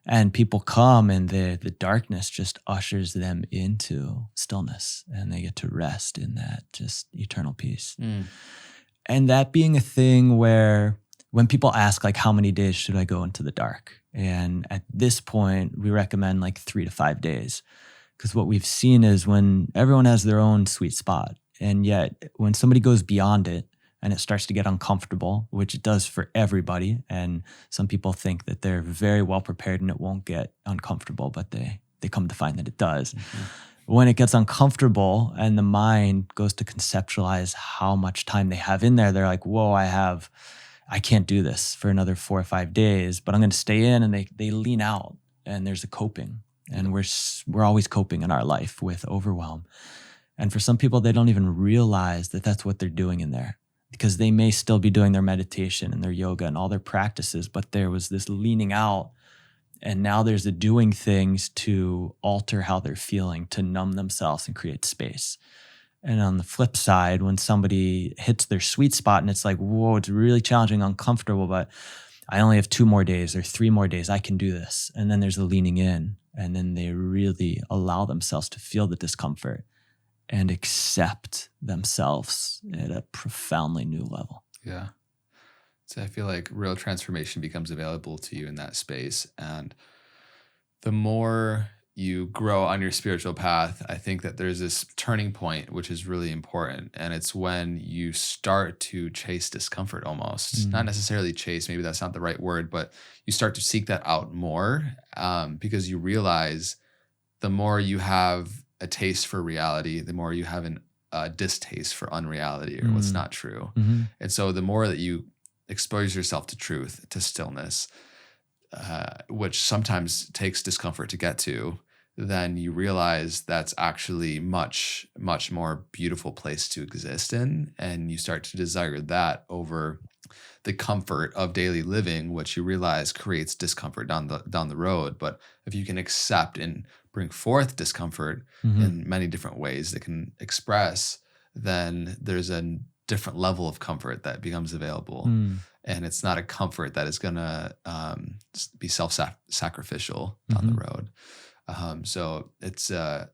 And people come and the darkness just ushers them into stillness, and they get to rest in that just eternal peace. And that being a thing where when people ask, like, how many days should I go into the dark? And at this point, we recommend like 3 to 5 days, because what we've seen is when everyone has their own sweet spot. And yet when somebody goes beyond it and it starts to get uncomfortable, which it does for everybody, and some people think that they're very well prepared and it won't get uncomfortable, but they come to find that it does. When it gets uncomfortable and the mind goes to conceptualize how much time they have in there, they're like, whoa, I can't do this for another 4 or 5 days, but I'm going to stay in. And they lean out, and there's a coping, and we're always coping in our life with overwhelm. And for some people, they don't even realize that that's what they're doing in there, because they may still be doing their meditation and their yoga and all their practices, but there was this leaning out, and now there's a doing things to alter how they're feeling, to numb themselves and create space. And on the flip side, when somebody hits their sweet spot and it's like, whoa, it's really challenging, uncomfortable, but I only have 2 more days or 3 more days, I can do this. And then there's the leaning in, and then they really allow themselves to feel the discomfort and accept themselves at a profoundly new level. Yeah. So I feel like real transformation becomes available to you in that space. And the more you grow on your spiritual path, I think that there's this turning point, which is really important. And it's when you start to chase discomfort almost. Not necessarily chase, maybe that's not the right word, but you start to seek that out more, because you realize the more you have a taste for reality, the more you have a distaste for unreality or what's not true. And so the more that you expose yourself to truth, to stillness, which sometimes takes discomfort to get to, then you realize that's actually much, much more beautiful place to exist in. And you start to desire that over the comfort of daily living, which you realize creates discomfort down the road. But if you can accept and bring forth discomfort in many different ways that can express, then there's a different level of comfort that becomes available. And it's not a comfort that is going to be self-sacrificial down the road. So it's a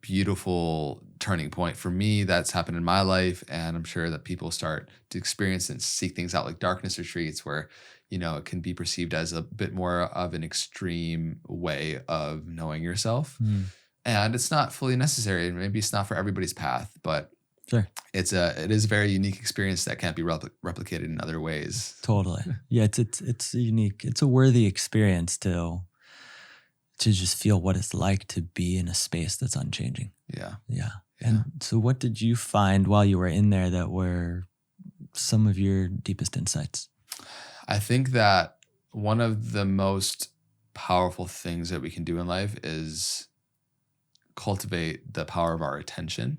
beautiful turning point for me that's happened in my life. And I'm sure that people start to experience and seek things out like darkness retreats where, it can be perceived as a bit more of an extreme way of knowing yourself. Mm. And it's not fully necessary. And maybe it's not for everybody's path, but Sure. it is a very unique experience that can't be replicated in other ways. Totally. Yeah, it's unique. It's a worthy experience to just feel what it's like to be in a space that's unchanging. Yeah. Yeah. And so what did you find while you were in there that were some of your deepest insights? I think that one of the most powerful things that we can do in life is cultivate the power of our attention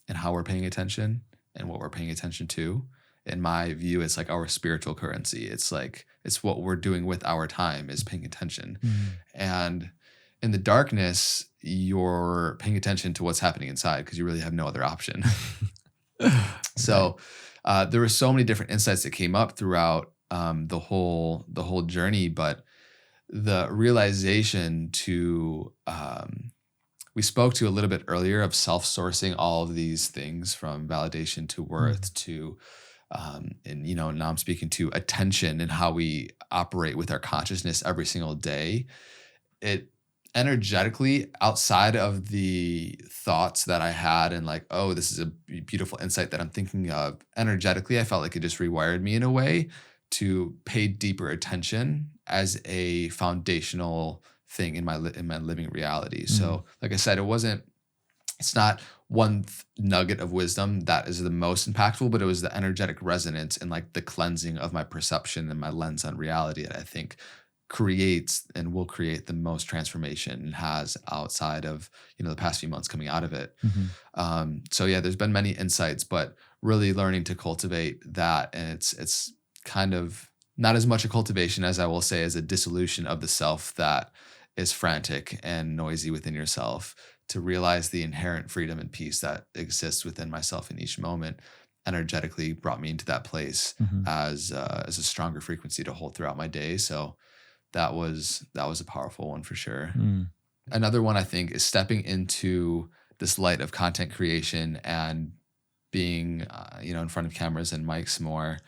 and how we're paying attention and what we're paying attention to. In my view, it's like our spiritual currency. It's what we're doing with our time is paying attention. Mm. And in the darkness, you're paying attention to what's happening inside because you really have no other option. So there were so many different insights that came up throughout the whole journey, but the realization we spoke to a little bit earlier of self-sourcing all of these things from validation to worth to, and now I'm speaking to attention and how we operate with our consciousness every single day. It energetically, outside of the thoughts that I had and like, oh, this is a beautiful insight that I'm thinking of, energetically, I felt like it just rewired me in a way to pay deeper attention as a foundational thing in my living reality. So like I said, it's not one nugget of wisdom that is the most impactful, but it was the energetic resonance and like the cleansing of my perception and my lens on reality that I think creates and will create the most transformation and has outside of, the past few months coming out of it. Mm-hmm. So yeah, there's been many insights, but really learning to cultivate that. And it's kind of not as much a cultivation as I will say as a dissolution of the self that is frantic and noisy within yourself, to realize the inherent freedom and peace that exists within myself in each moment energetically brought me into that place as a stronger frequency to hold throughout my day. So that was a powerful one for sure. Another one I think is stepping into this light of content creation and being, in front of cameras and mics more.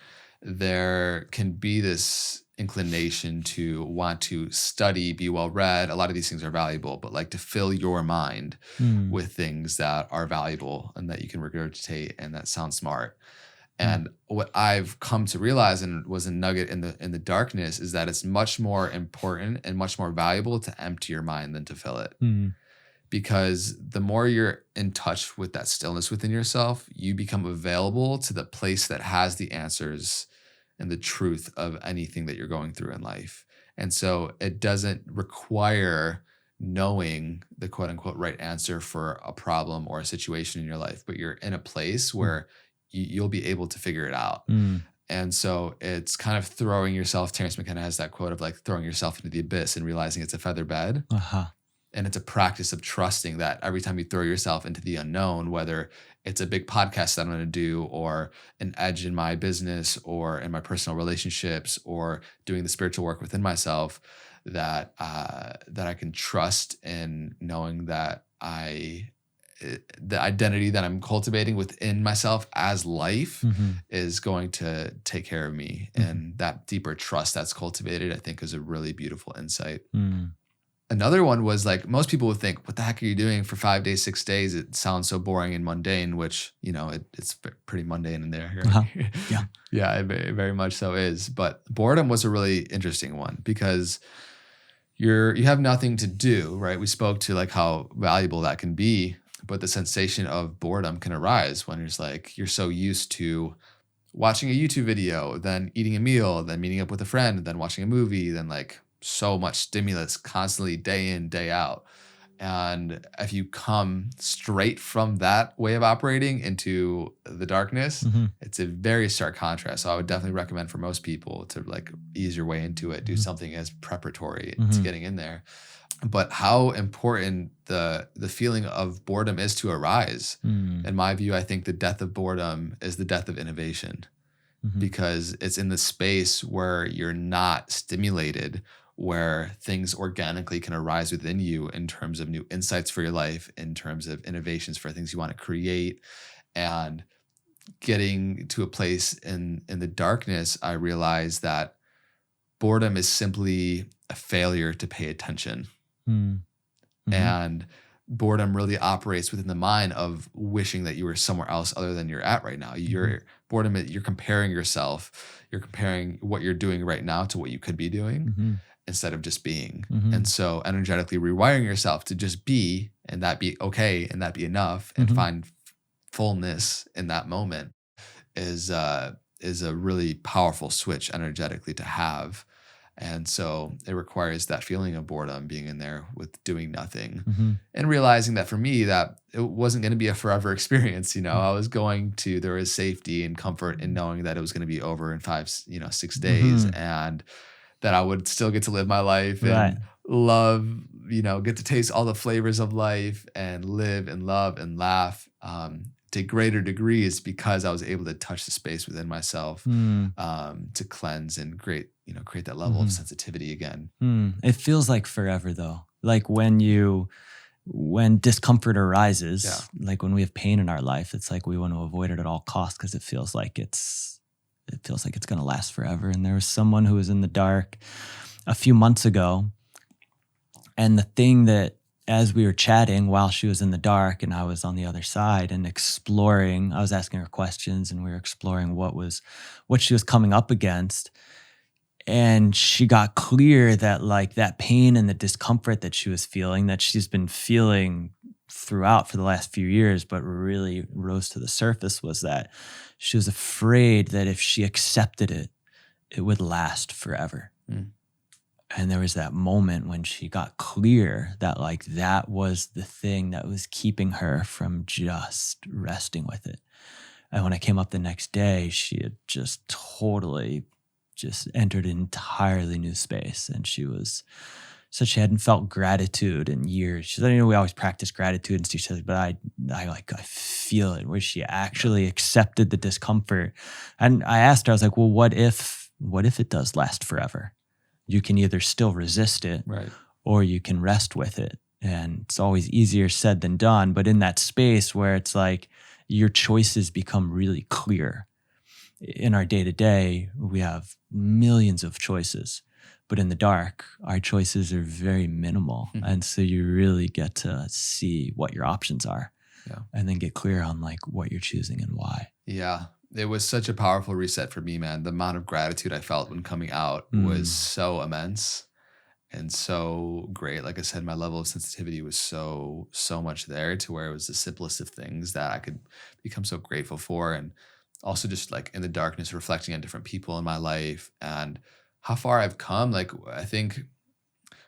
There can be this inclination to want to study, be well read. A lot of these things are valuable, but like to fill your mind with things that are valuable and that you can regurgitate and that sound smart. And what I've come to realize, and was a nugget in the darkness, is that it's much more important and much more valuable to empty your mind than to fill it. Because the more you're in touch with that stillness within yourself, you become available to the place that has the answers and the truth of anything that you're going through in life. And so it doesn't require knowing the quote unquote right answer for a problem or a situation in your life, but you're in a place where you'll be able to figure it out. And so it's kind of throwing yourself, Terrence McKenna has that quote of like throwing yourself into the abyss and realizing it's a feather bed. And it's a practice of trusting that every time you throw yourself into the unknown, whether it's a big podcast that I'm going to do, or an edge in my business, or in my personal relationships, or doing the spiritual work within myself, that I can trust in knowing that the identity that I'm cultivating within myself as life is going to take care of me. And that deeper trust that's cultivated, I think, is a really beautiful insight. Another one was like, most people would think, what the heck are you doing for 5 days, 6 days? It sounds so boring and mundane, which, it's pretty mundane in there. Right? Yeah, it very much so is. But boredom was a really interesting one because you have nothing to do, right? We spoke to like how valuable that can be, but the sensation of boredom can arise when it's like, you're so used to watching a YouTube video, then eating a meal, then meeting up with a friend, then watching a movie, then like so much stimulus constantly day in, day out. And if you come straight from that way of operating into the darkness, it's a very stark contrast. So I would definitely recommend for most people to like ease your way into it, do something as preparatory to getting in there. But how important the feeling of boredom is to arise. In my view, I think the death of boredom is the death of innovation, because it's in the space where you're not stimulated where things organically can arise within you in terms of new insights for your life, in terms of innovations for things you want to create. And getting to a place in the darkness, I realized that boredom is simply a failure to pay attention. Mm. Mhm. And boredom really operates within the mind of wishing that you were somewhere else other than you're at right now. Boredom, you're comparing yourself, you're comparing what you're doing right now to what you could be doing Mhm. instead of just being. Mhm. And so energetically rewiring yourself to just be, and that be okay, and that be enough, and Mhm. find fullness in that moment is a really powerful switch energetically to have. And so it requires that feeling of boredom being in there with doing nothing, Mhm. and realizing that for me, that it wasn't going to be a forever experience. Mm. I was there was safety and comfort in knowing that it was going to be over in 6 days, Mhm. and that I would still get to live my life Right. and love, get to taste all the flavors of life and live and love and laugh to greater degrees, because I was able to touch the space within myself Mm. to cleanse and create that level of Mhm. sensitivity again. It feels like forever though. Like when discomfort arises, Yeah. like when we have pain in our life, it's like we want to avoid it at all costs because it feels like it's going to last forever. And there was someone who was in the dark a few months ago, and the thing that, as we were chatting while she was in the dark and I was on the other side and exploring, I was asking her questions and we were exploring what she was coming up against. And she got clear that like that pain and the discomfort that she was feeling, that she's been feeling throughout for the last few years, but really rose to the surface, was that she was afraid that if she accepted it, it would last forever. Mm. And there was that moment when she got clear that like that was the thing that was keeping her from just resting with it. And when I came up the next day, she had just totally just entered an entirely new space. And she she hadn't felt gratitude in years. She said, we always practice gratitude. And she said, but I feel it, where she actually accepted the discomfort. And I asked her, I was like, well, what if it does last forever? You can either still resist it, Right. or you can rest with it. And it's always easier said than done. But in that space where it's like your choices become really clear. In our day-to-day, we have millions of choices. But in the dark, our choices are very minimal. Mhm. And so you really get to see what your options are. Yeah. And then get clear on like what you're choosing and why. Yeah. It was such a powerful reset for me, man. The amount of gratitude I felt when coming out was so immense and so great. Like I said, my level of sensitivity was so much there, to where it was the simplest of things that I could become so grateful for. And also just like in the darkness, reflecting on different people in my life and how far I've come. Like, I think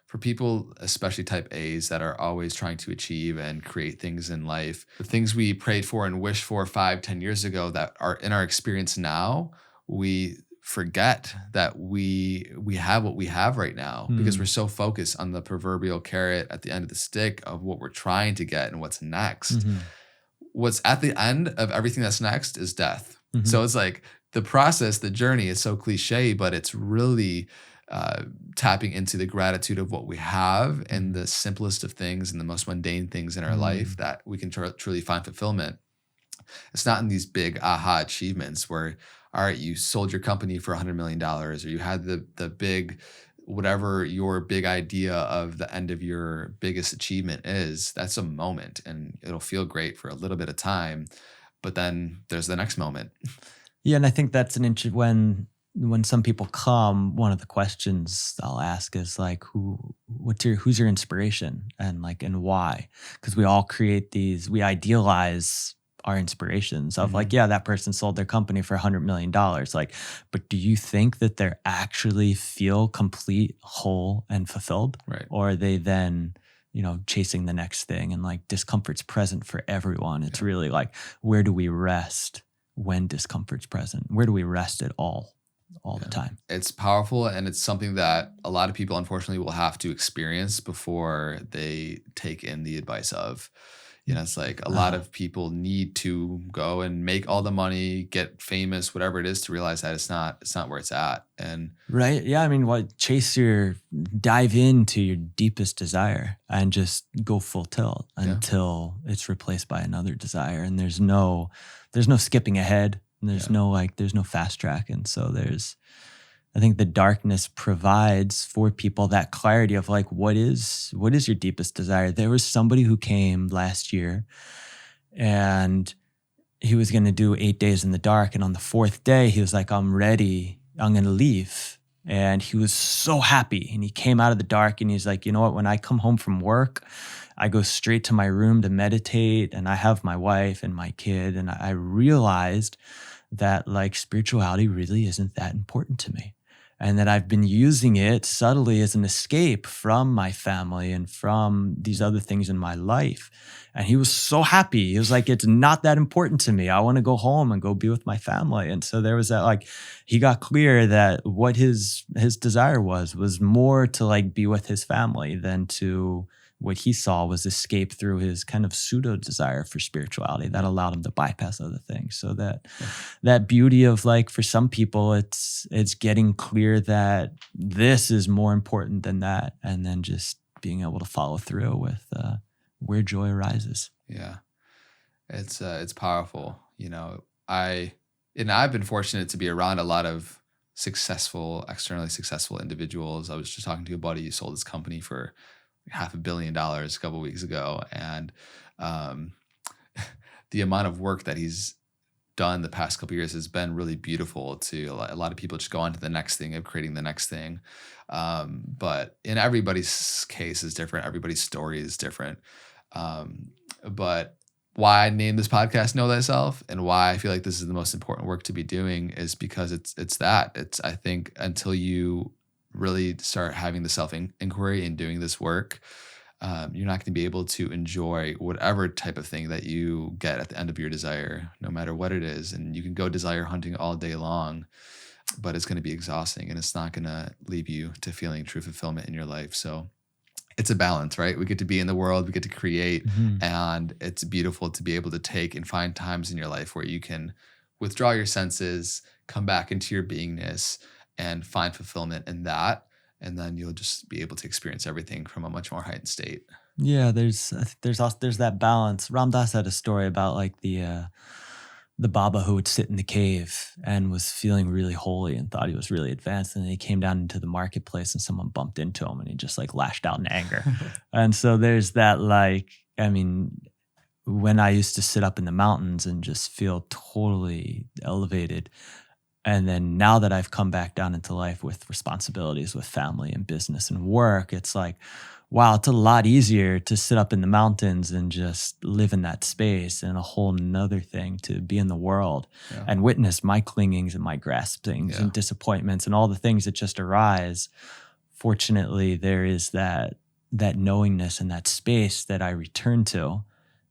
for people, especially type A's, that are always trying to achieve and create things in life, the things we prayed for and wished for 5-10 years ago that are in our experience now, we forget that we have what we have right now, because we're so focused on the proverbial carrot at the end of the stick of what we're trying to get and what's next. Mhm. What's at the end of everything that's next is death. Mhm. So it's like the process, the journey is so cliche, but it's really tapping into the gratitude of what we have and the simplest of things and the most mundane things in our life, that we can truly find fulfillment. It's not in these big aha achievements where, all right, you sold your company for $100 million, or you had the big, whatever your big idea of the end of your biggest achievement is. That's a moment, and it'll feel great for a little bit of time, but then there's the next moment. Yeah, and I think that's when some people come, one of the questions I'll ask is like, who's your inspiration, and why? Because we all create we idealize our inspirations of like, yeah, that person sold their company for $100 million. Like, but do you think that they're actually feel complete, whole, and fulfilled? Right. Or are they then, chasing the next thing? And like discomfort's present for everyone. It's really like, where do we rest when discomfort's present? Where do we rest at all the time? It's powerful, and it's something that a lot of people unfortunately will have to experience before they take in the advice of, It's like a lot of people need to go and make all the money, get famous, whatever it is, to realize that it's not where it's at. And Right. Yeah. I mean, dive into your deepest desire and just go full tilt until it's replaced by another desire. And there's no skipping ahead. And there's there's no fast track. And so I think the darkness provides for people that clarity of like, what is your deepest desire? There was somebody who came last year and he was going to do 8 days in the dark. And on the 4th day, he was like, I'm ready. I'm going to leave. And he was so happy. And he came out of the dark and he's like, you know what? When I come home from work, I go straight to my room to meditate, and I have my wife and my kid. And I realized that like spirituality really isn't that important to me. And that I've been using it subtly as an escape from my family and from these other things in my life. And he was so happy. He was like, it's not that important to me. I want to go home and go be with my family. And so there was that, like, he got clear that what his desire was more to like be with his family than to what he saw was escape through his kind of pseudo desire for spirituality that allowed him to bypass other things. So that beauty of like, for some people, it's getting clear that this is more important than that. And then just being able to follow through with where joy arises. Yeah. It's powerful. I've been fortunate to be around a lot of externally successful individuals. I was just talking to a buddy who sold his company for $500 million a couple of weeks ago. And the amount of work that he's done the past couple of years has been really beautiful to a lot of people just go on to the next thing of creating the next thing. But in everybody's case is different. Everybody's story is different. But why I named this podcast Know Thyself, and why I feel like this is the most important work to be doing, is because I think until you really start having the self-inquiry and doing this work, you're not going to be able to enjoy whatever type of thing that you get at the end of your desire, no matter what it is. And you can go desire hunting all day long, but it's going to be exhausting, and it's not going to leave you to feeling true fulfillment in your life. So it's a balance, right? We get to be in the world, we get to create, and it's beautiful to be able to take and find times in your life where you can withdraw your senses, come back into your beingness, and find fulfillment in that. And then you'll just be able to experience everything from a much more heightened state. Yeah, there's that balance. Ram Dass had a story about like the Baba who would sit in the cave and was feeling really holy and thought he was really advanced. And then he came down into the marketplace and someone bumped into him and he just like lashed out in anger. And so there's that, like, I mean, when I used to sit up in the mountains and just feel totally elevated, and then now that I've come back down into life with responsibilities with family and business and work, it's like, wow, it's a lot easier to sit up in the mountains and just live in that space, and a whole nother thing to be in the world and witness my clingings and my graspings and disappointments and all the things that just arise. Fortunately, there is that knowingness and that space that I return to,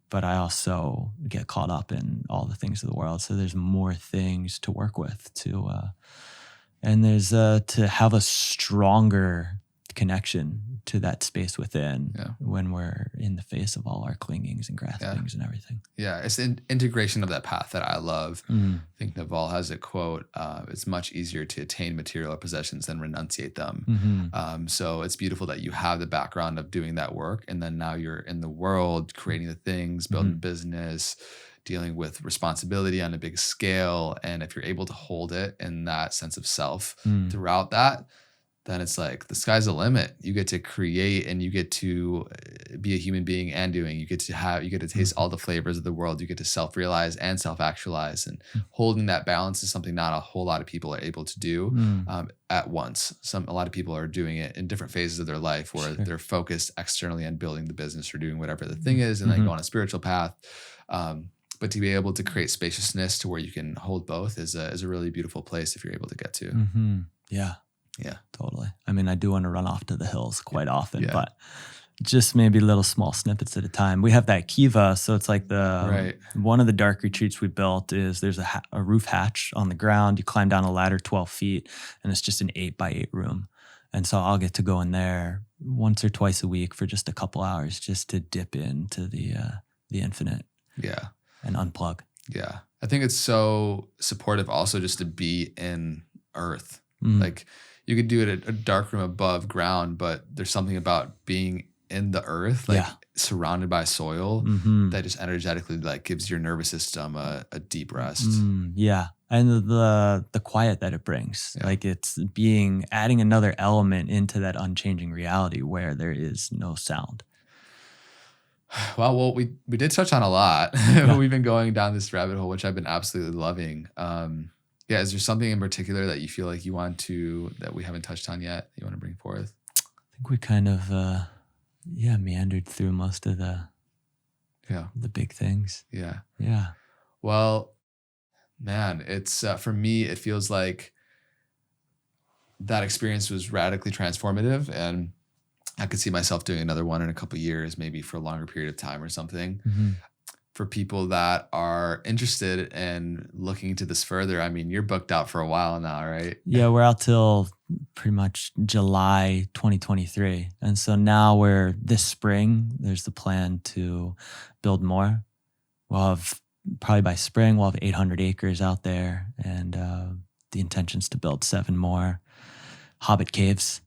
but I also get caught up in all the things of the world. So there's more things to work with and there's to have a stronger connection to that space within when we're in the face of all our clingings and graspings and everything. Yeah, it's the integration of that path that I love. I think Naval has a quote, it's much easier to attain material possessions than renunciate them. So it's beautiful that you have the background of doing that work, and then now you're in the world creating the things, building a business, dealing with responsibility on a big scale. And if you're able to hold it in that sense of self throughout that, then it's like the sky's the limit. You get to create, and you get to be a human being and doing. You get to taste all the flavors of the world. You get to self-realize and self-actualize, and holding that balance is something not a whole lot of people are able to do at once. A lot of people are doing it in different phases of their life, where they're focused externally on building the business or doing whatever the thing is, and then go on a spiritual path. But to be able to create spaciousness to where you can hold both is a really beautiful place if you're able to get to. Yeah, totally. I mean, I do want to run off to the hills quite often, but just maybe little small snippets at a time. We have that kiva, so it's like one of the dark retreats we built is there's a roof hatch on the ground. You climb down a ladder 12 feet, and it's just an 8x8 room. And so I'll get to go in there once or twice a week for just a couple hours, just to dip into the the infinite Yeah. and unplug. Yeah. I think it's so supportive also just to be in earth. Mm. Like you could do it at a dark room above ground, but there's something about being in the earth, like Yeah. surrounded by soil, Mhm. that just energetically like gives your nervous system a deep rest. Yeah. And the quiet that it brings. Yeah. Like it's adding another element into that unchanging reality where there is no sound. Well, we did touch on a lot. Yeah. We've been going down this rabbit hole, which I've been absolutely loving. Yeah, is there something in particular that you feel like that we haven't touched on yet, you want to bring forth? I think we kind of meandered through most of the big things. Yeah. Yeah. Well, man, it's for me, it feels like that experience was radically transformative, and I could see myself doing another one in a couple of years, maybe for a longer period of time or something. Mm-hmm. For people that are interested in looking into this further, I mean, you're booked out for a while now, right? Yeah, we're out till pretty much July 2023. And so now this spring, there's the plan to build more. We'll have, probably by spring, we'll have 800 acres out there. And the intention's to build 7 more Hobbit caves.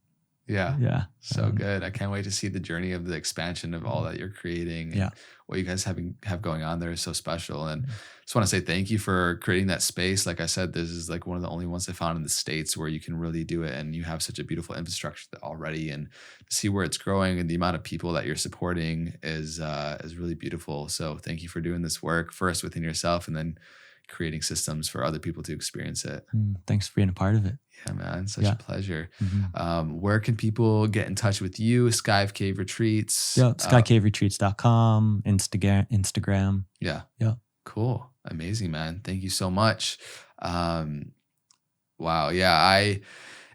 Yeah. Yeah. So good. I can't wait to see the journey of the expansion of all that you're creating. And what you guys have going on there is so special. And just want to say thank you for creating that space. Like I said, this is like one of the only ones I found in the States where you can really do it. And you have such a beautiful infrastructure already. And to see where it's growing and the amount of people that you're supporting is really beautiful. So thank you for doing this work first within yourself and then creating systems for other people to experience it. Thanks for being a part of it. Yeah, man. Such a pleasure. Mm-hmm. Where can people get in touch with you? Sky Cave Retreats? Yeah, skycaveretreats.com, Instagram. Yeah. Yeah. Cool. Amazing, man. Thank you so much. Wow. Yeah.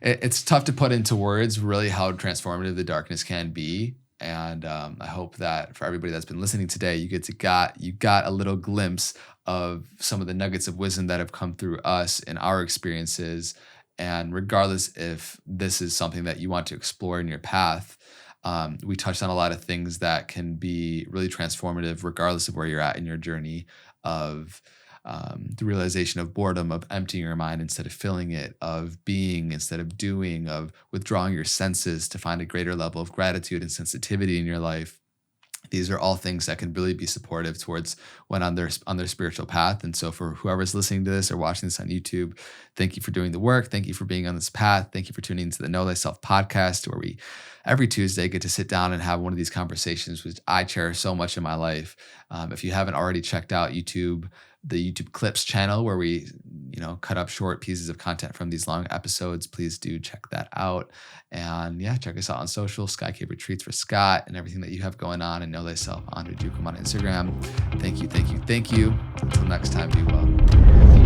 It's tough to put into words really how transformative the darkness can be. And I hope that for everybody that's been listening today, you got a little glimpse of some of the nuggets of wisdom that have come through us in our experiences. And regardless if this is something that you want to explore in your path, we touched on a lot of things that can be really transformative, regardless of where you're at in your journey of the realization of boredom, of emptying your mind instead of filling it, of being instead of doing, of withdrawing your senses to find a greater level of gratitude and sensitivity in your life. These are all things that can really be supportive towards when on their spiritual path. And so for whoever's listening to this or watching this on YouTube, thank you for doing the work. Thank you for being on this path. Thank you for tuning into the Know Thyself podcast, where we every Tuesday get to sit down and have one of these conversations, which I cherish so much in my life. If you haven't already checked out the YouTube Clips channel, where we cut up short pieces of content from these long episodes, please do check that out. And check us out on social, Sky Cave Retreats for Scott, and everything that you have going on, and Know Thyself, André Duqum on Instagram. Thank you. Until next time, be well.